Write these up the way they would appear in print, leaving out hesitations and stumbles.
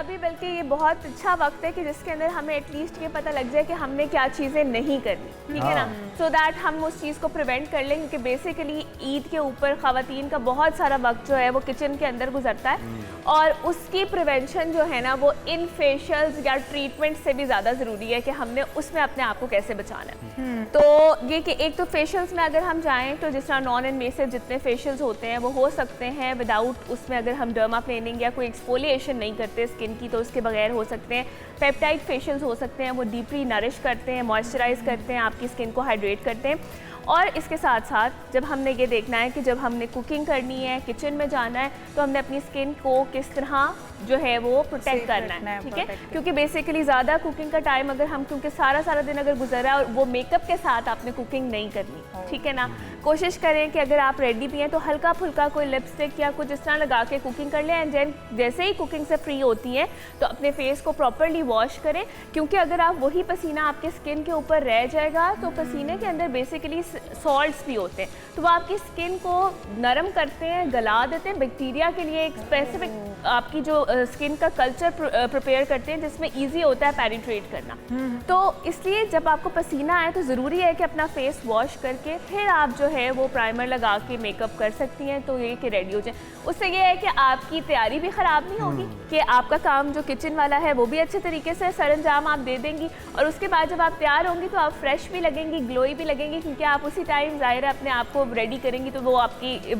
अभी बल्कि ये बहुत अच्छा वक्त है कि जिसके अंदर हमें एटलीस्ट ये पता लग जाए कि हमने क्या चीज़ें नहीं करनी, ठीक है ना, सो दैट हम उस चीज़ को प्रिवेंट कर लें, क्योंकि बेसिकली ईद के ऊपर ख़वातीन का बहुत सारा वक्त जो है वो किचन के अंदर गुजरता है और उसकी प्रिवेंशन जो है ना वो इन फेशियल्स या ट्रीटमेंट से भी ज़्यादा ज़रूरी है कि हमने उसमें अपने आप को कैसे बचाना है। तो ये कि एक तो फेशियल्स में अगर हम जाएँ तो जिस तरह नॉन इनवेसिव जितने फेशियल्स होते हैं वो हो सकते हैं विदाउट उसमें अगर हम डर्मा प्लेनिंग या कोई एक्सफोलिएशन नहीं करते स्किन की तो उसके बगैर हो सकते हैं। पेप्टाइड फेशियल्स हो सकते हैं, वो डीपली नरिश करते हैं, मॉइस्चराइज करते हैं, आपकी स्किन को हाइड्रेट करते हैं। और इसके साथ साथ जब हमने ये देखना है कि जब हमने कुकिंग करनी है, किचन में जाना है, तो हमने अपनी स्किन को किस तरह जो है वो प्रोटेक्ट करना है, ठीक है, क्योंकि बेसिकली ज़्यादा कुकिंग का टाइम अगर हम, क्योंकि सारा दिन अगर गुजर रहा है और वो मेकअप के साथ आपने कुकिंग नहीं करनी, ठीक है ना, कोशिश करें कि अगर आप रेडी भी हैं तो हल्का फुल्का कोई लिपस्टिक या कुछ इस तरह लगा के कुकिंग कर लें एंड देन जैसे ही कुकिंग से फ्री होती हैं तो अपने फेस को प्रॉपरली वॉश करें, क्योंकि अगर आप वही पसीना आपके स्किन के ऊपर रह जाएगा तो पसीने के अंदर बेसिकली सॉल्ट्स भी होते हैं तो वो आपकी स्किन को नरम करते हैं, गला देते हैं, बैक्टीरिया के लिए एक स्पेसिफिक आपकी जो स्किन का कल्चर प्रिपेयर करते हैं जिसमें ईजी होता है पेनिट्रेट करना। तो इसलिए जब आपको पसीना आए तो ज़रूरी है कि अपना फेस वॉश करके फिर आप जो है वो प्राइमर लगा के मेकअप कर सकती हैं, तो ये कि रेडी हो जाए। उससे ये है कि आपकी तैयारी भी ख़राब नहीं होगी, कि आपका काम जो किचन वाला है वो भी अच्छे तरीके से सरंजाम आप दे देंगी और उसके बाद जब आप तैयार होंगी तो आप फ्रेश भी लगेंगी, ग्लोई भी लगेंगी, क्योंकि आप उसी टाइम ज़ाहिर है अपने आप को रेडी करेंगी तो वो आपकी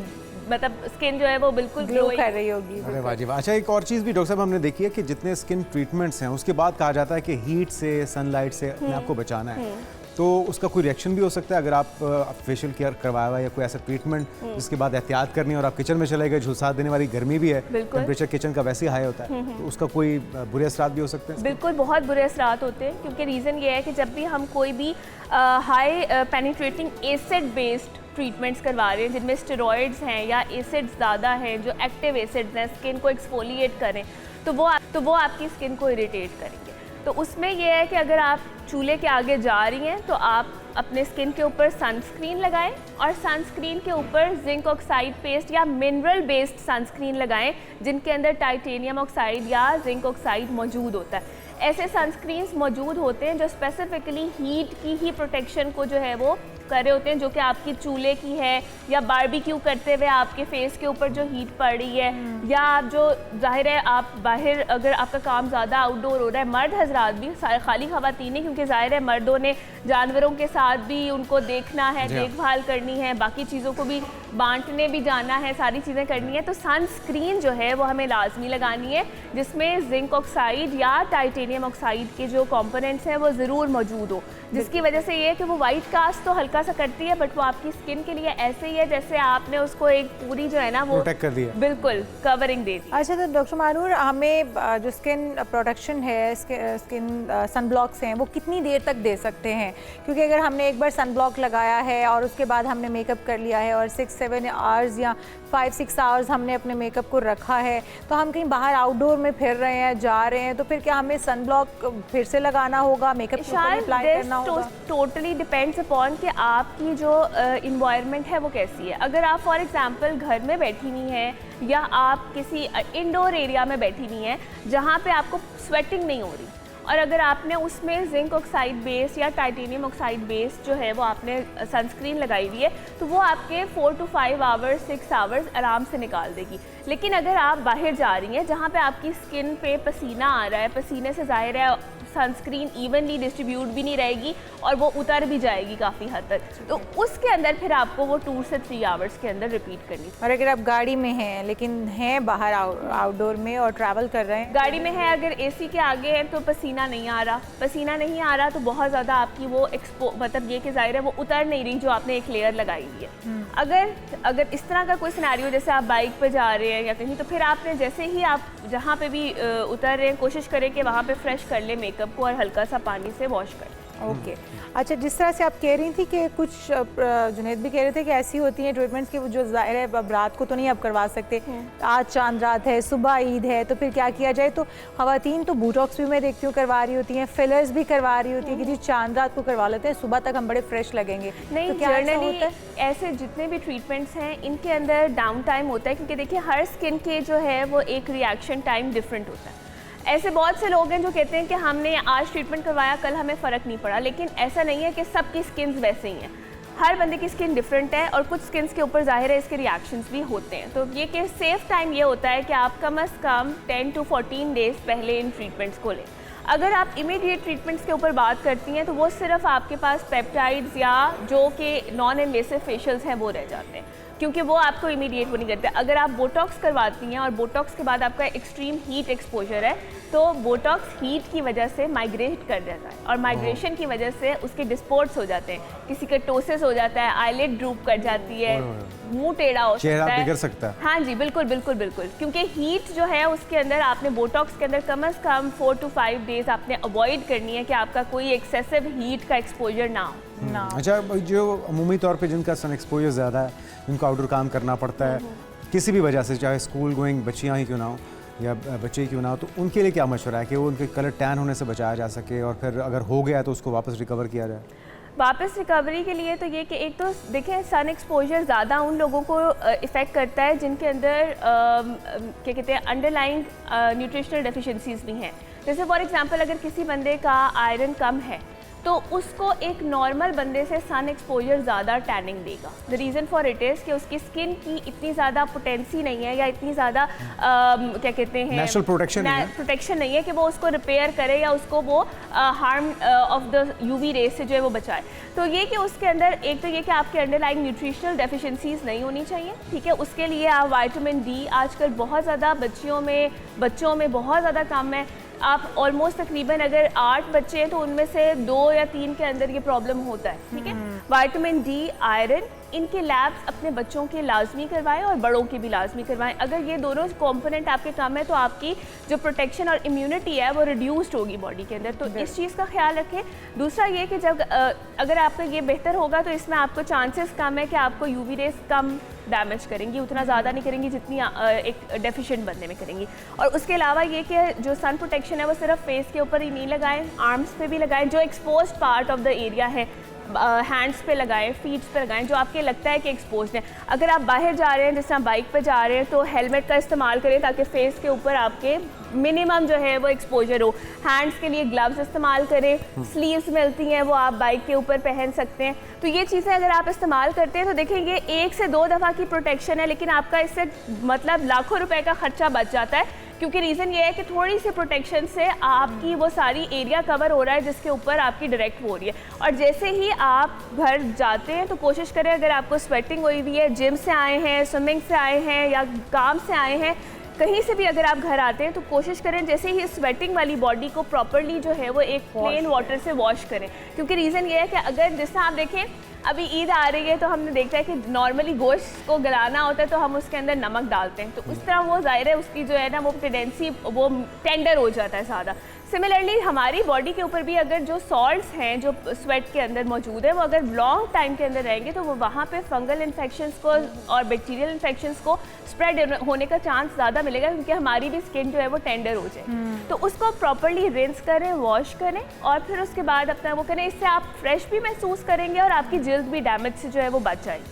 मतलब स्किन जो है वो बिल्कुल ग्लो कर रही होगी। अरे वाजिब। अच्छा, एक और चीज़ भी डॉक्टर साहब हमने देखी है कि जितने स्किन ट्रीटमेंट्स हैं उसके बाद कहा जाता है कि हीट से, सनलाइट से अपने आप को बचाना है, तो उसका कोई रिएक्शन भी हो सकता है अगर आप फेशियल केयर करवाया हुआ या कोई ऐसा ट्रीटमेंट जिसके बाद एहतियात करनी है और आप किचन में चले गए, झुलसा देने वाली गर्मी भी है, टेम्परेचर किचन का वैसे ही हाई होता है, तो उसका कोई बुरे असरात भी हो सकते हैं? बिल्कुल, बहुत बुरे असरात होते हैं, क्योंकि रीज़न ये है कि जब भी हम कोई भी high penetrating acid based treatments करवा रहे हैं जिनमें स्टेरॉइड्स हैं या एसिड्स ज़्यादा हैं, जो एक्टिव एसिड्स हैं, स्किन को एक्सफोलिएट करें तो वो आपकी स्किन को इरिटेट करेंगे। तो उसमें यह है कि अगर आप चूल्हे के आगे जा रही हैं तो आप अपने स्किन के ऊपर सनस्क्रीन लगाएं और सनस्क्रीन के ऊपर जिंक ऑक्साइड पेस्ट या मिनरल बेस्ड सनस्क्रीन लगाएं जिनके अंदर टाइटेनियम ऑक्साइड या जिंक ऑक्साइड मौजूद होता है। ऐसे सनस्क्रीन्स मौजूद होते हैं जो स्पेसिफिकली हीट की ही प्रोटेक्शन को जो है वो कर रहे होते हैं, जो कि आपकी चूल्हे की है या बारबेक्यू करते हुए आपके फेस के ऊपर जो हीट पड़ रही है, या आप जो जाहिर है आप बाहर अगर आपका काम ज़्यादा आउटडोर हो रहा है, मर्द हजरात भी, खाली ख़वातीन नहीं, क्योंकि जाहिर है मर्दों ने जानवरों के साथ भी उनको देखना है, देखभाल करनी है, बाकी चीज़ों को भी बांटने भी जाना है, सारी चीज़ें करनी है, तो सनस्क्रीन जो है वो हमें लाजमी लगानी है जिसमें जिंक ऑक्साइड या टाइटेनियम ऑक्साइड के जो कंपोनेंट्स हैं वो ज़रूर मौजूद हो, जिसकी वजह से ये है कि वो वाइट कास्ट तो हल्का सा करती है बट वो आपकी स्किन के लिए ऐसे ही है जैसे आपने उसको एक पूरी जो है ना वो प्रोटेक्ट कर दिया, बिल्कुल कवरिंग दे दी। अच्छा, तो डॉक्टर मानूर, हमें जो स्किन प्रोटेक्शन है, स्किन सनब्लॉक्स हैं, वो कितनी देर तक दे सकते हैं? क्योंकि अगर हमने एक बार सनब्लॉक लगाया है और उसके बाद हमने मेकअप कर लिया है और 6-7 आवर्स या 5-6 आवर्स हमने अपने मेकअप को रखा है, तो हम कहीं बाहर आउटडोर में फिर रहे हैं, जा रहे हैं, तो फिर क्या हमें सनब्लॉक फिर से लगाना होगा, मेकअप अप्लाई करना होगा? टोटली डिपेंड्स अपॉन कि आपकी जो इन्वायरमेंट है वो कैसी है। अगर आप फॉर एग्जांपल घर में बैठी हुई हैं या आप किसी इंडोर एरिया में बैठी हुई हैं जहाँ पे आपको स्वेटिंग नहीं हो रही और अगर आपने उसमें जिंक ऑक्साइड बेस या टाइटेनियम ऑक्साइड बेस जो है वो आपने सनस्क्रीन लगाई हुई है तो वो आपके 4 to 5 आवर्स 6 आवर्स आराम से निकाल देगी। लेकिन अगर आप बाहर जा रही हैं जहाँ पे आपकी स्किन पे पसीना आ रहा है, पसीने से ज़ाहिर है सनस्क्रीन इवनली डिस्ट्रीब्यूट भी नहीं रहेगी और वो उतर भी जाएगी काफ़ी हद तक, तो उसके अंदर फिर आपको वो 2 से 3 आवर्स के अंदर रिपीट करनी। और अगर आप गाड़ी में हैं लेकिन हैं बाहर आउटडोर में और ट्रैवल कर रहे हैं, गाड़ी में है, अगर एसी के आगे है तो पसीना नहीं आ रहा तो बहुत ज़्यादा आपकी वो मतलब ये कि ज़ाहिर है वो उतर नहीं रही जो आपने एक लेयर लगाई हुई है। अगर इस तरह का कोई सिनेरियो जैसे आप बाइक पे जा रहे हैं या कहीं, तो फिर आपने जैसे ही आप जहाँ पे भी उतर रहे हैं कोशिश करें कि वहाँ पे फ्रेश कर ले मेकअप को और हल्का सा पानी से वॉश कर। ओके। अच्छा, जिस तरह से आप कह रही थी कि कुछ जुनैद भी कह रहे थे कि ऐसी होती हैं ट्रीटमेंट्स की जो ज़ाहिर है अब रात को तो नहीं आप करवा सकते, आज चांद रात है, सुबह ईद है, तो फिर क्या किया जाए? तो ख़वातीन तो बोटॉक्स भी मैं देखती हूँ करवा रही होती हैं, फिलर्स भी करवा रही होती हैं कि जी चांद रात को करवा लेते हैं, सुबह तक हम बड़े फ्रेश लगेंगे। नहीं, तो क्या ऐसा जनरली होता है? ऐसे जितने भी ट्रीटमेंट्स हैं इनके अंदर डाउन टाइम होता है, क्योंकि देखिए हर स्किन के जो है वो एक रिएक्शन टाइम डिफरेंट होता है। ऐसे बहुत से लोग हैं जो कहते हैं कि हमने आज ट्रीटमेंट करवाया, कल हमें फ़र्क नहीं पड़ा, लेकिन ऐसा नहीं है कि सबकी स्किन वैसे ही हैं। हर बंदे की स्किन डिफरेंट है और कुछ स्किन के ऊपर ज़ाहिर है इसके रिएक्शंस भी होते हैं। तो ये कि सेफ़ टाइम ये होता है कि आप कम अज़ कम 10 to 14 डेज़ पहले इन ट्रीटमेंट्स को लें। अगर आप इमीडिएट ट्रीटमेंट्स के ऊपर बात करती हैं तो वो सिर्फ आपके पास पेप्टाइड्स या जो कि नॉन इन्वेसिव फेशियल्स हैं वो रह जाते हैं, क्योंकि वो आपको इमीडिएट वो नहीं करते। अगर आप बोटॉक्स करवाती हैं और बोटॉक्स के बाद आपका एक्सट्रीम हीट एक्सपोजर है तो बोटॉक्स हीट की वजह से माइग्रेट कर जाता है और माइग्रेशन की वजह से उसके डिस्पोर्ट्स हो जाते हैं, किसी का टोसिस हो जाता है, आईलिड ड्रूप कर जाती है, मुंह टेढ़ा हो चेहरा सकता है, बिगड़ सकता है। हाँ जी बिल्कुल बिल्कुल बिल्कुल, क्योंकि हीट जो है उसके अंदर आपने बोटॉक्स के अंदर कम अज़ कम 4 to 5 डेज़ आपने अवॉइड करनी है कि आपका कोई एक्सेसिव हीट का एक्सपोजर ना हो। अच्छा, जो अमूमी तौर पे जिनका सन एक्सपोजर ज़्यादा है, जिनको आउटडोर काम करना पड़ता है किसी भी वजह से, चाहे स्कूल गोइंग बच्चियाँ ही क्यों ना हो या बच्चे क्यों ना हो, तो उनके लिए क्या मशवरा है कि वो उनके कलर टैन होने से बचाया जा सके और फिर अगर हो गया तो उसको वापस रिकवर किया जाए? वापस रिकवरी के लिए तो ये कि एक तो देखें सन एक्सपोजर ज़्यादा उन लोगों को इफ़ेक्ट करता है जिनके अंदर क्या कहते हैं अंडरलाइंग न्यूट्रिशनल डेफिशिएंसीज भी हैं। जैसे फॉर एग्जांपल अगर किसी बंदे का आयरन कम है तो उसको एक नॉर्मल बंदे से सन एक्सपोजर ज़्यादा टैनिंग देगा। The reason for it is कि उसकी स्किन की इतनी ज़्यादा पोटेंसी नहीं है या इतनी ज़्यादा क्या कहते हैं नेचुरल प्रोटेक्शन नहीं है कि वो उसको रिपेयर करे या उसको वो harm of the UV rays से जो है वो बचाए। तो ये कि उसके अंदर एक तो ये कि आपके अंडरलाइंग न्यूट्रिशनल डेफिशिएंसीज नहीं होनी चाहिए, ठीक है। उसके लिए आप विटामिन डी आजकल बहुत ज़्यादा बच्चों में बहुत ज़्यादा कम है। आप ऑलमोस्ट तकरीबन अगर 8 बच्चे हैं तो उनमें से 2 या 3 के अंदर ये प्रॉब्लम होता है, ठीक है। विटामिन डी, आयरन, इनके लैब्स अपने बच्चों के लाजमी करवाएं और बड़ों के भी लाजमी करवाएं। अगर ये दोनों कंपोनेंट आपके कम है तो आपकी जो प्रोटेक्शन और इम्यूनिटी है वो रिड्यूस्ड होगी बॉडी के अंदर, तो इस चीज़ का ख्याल रखें। दूसरा ये कि जब अगर आपका ये बेहतर होगा तो इसमें आपको चांसेस कम है कि आपको यूवी रेस कम डैमेज करेंगी, उतना ज़्यादा नहीं करेंगी जितनी एक डेफिशिएंट बनने में करेंगी। और उसके अलावा ये कि जो सन प्रोटेक्शन है वो सिर्फ फेस के ऊपर ही नहीं लगाएं, आर्म्स पे भी लगाएं, जो exposed part of the area है हैंड्स पे लगाएं, फीट्स पे लगाएं, जो आपके लगता है कि एक्सपोज्ड है। अगर आप बाहर जा रहे हैं, जैसे आप बाइक पे जा रहे हैं, तो हेलमेट का इस्तेमाल करें ताकि फेस के ऊपर आपके मिनिमम जो है वो एक्सपोजर हो। हैंड्स के लिए ग्लव्स इस्तेमाल करें, स्लीव्स मिलती हैं वो आप बाइक के ऊपर पहन सकते हैं। तो ये चीज़ें अगर आप इस्तेमाल करते हैं तो देखेंगे 1 से 2 दफ़ा की प्रोटेक्शन है, लेकिन आपका इससे मतलब लाखों रुपए का खर्चा बच जाता है, क्योंकि रीज़न ये है कि थोड़ी सी प्रोटेक्शन से आपकी वो सारी एरिया कवर हो रहा है जिसके ऊपर आपकी डायरेक्ट हो रही है। और जैसे ही आप घर जाते हैं तो कोशिश करें, अगर आपको स्वेटिंग हुई हुई है, जिम से आए हैं, स्विमिंग से आए हैं या काम से आए हैं, कहीं से भी अगर आप घर आते हैं तो कोशिश करें जैसे ही स्वेटिंग वाली बॉडी को प्रॉपरली जो है वो एक प्लेन वाटर से वॉश करें। क्योंकि रीज़न ये है कि अगर जैसे आप देखें अभी ईद आ रही है तो हमने देखा है कि नॉर्मली गोश्त को गलाना होता है तो हम उसके अंदर नमक डालते हैं, तो उस तरह वो ज़ाहिर है उसकी जो है ना वो टेंडेंसी वो टेंडर हो जाता है ज़्यादा। सिमिलरली हमारी बॉडी के ऊपर भी अगर जो सॉल्ट्स हैं जो स्वेट के अंदर मौजूद है वो अगर लॉन्ग टाइम के अंदर रहेंगे तो वो वहाँ पे फंगल इन्फेक्शंस को और बैक्टीरियल इन्फेक्शंस को स्प्रेड होने का चांस ज़्यादा मिलेगा, क्योंकि हमारी भी स्किन जो है वो टेंडर हो जाए। तो उसको प्रॉपरली रिंस करें, वॉश करें और फिर उसके बाद अपना वो करें, इससे आप फ्रेश भी महसूस करेंगे और आपकी जल्द भी डैमेज से जो है वो बच जाएगी।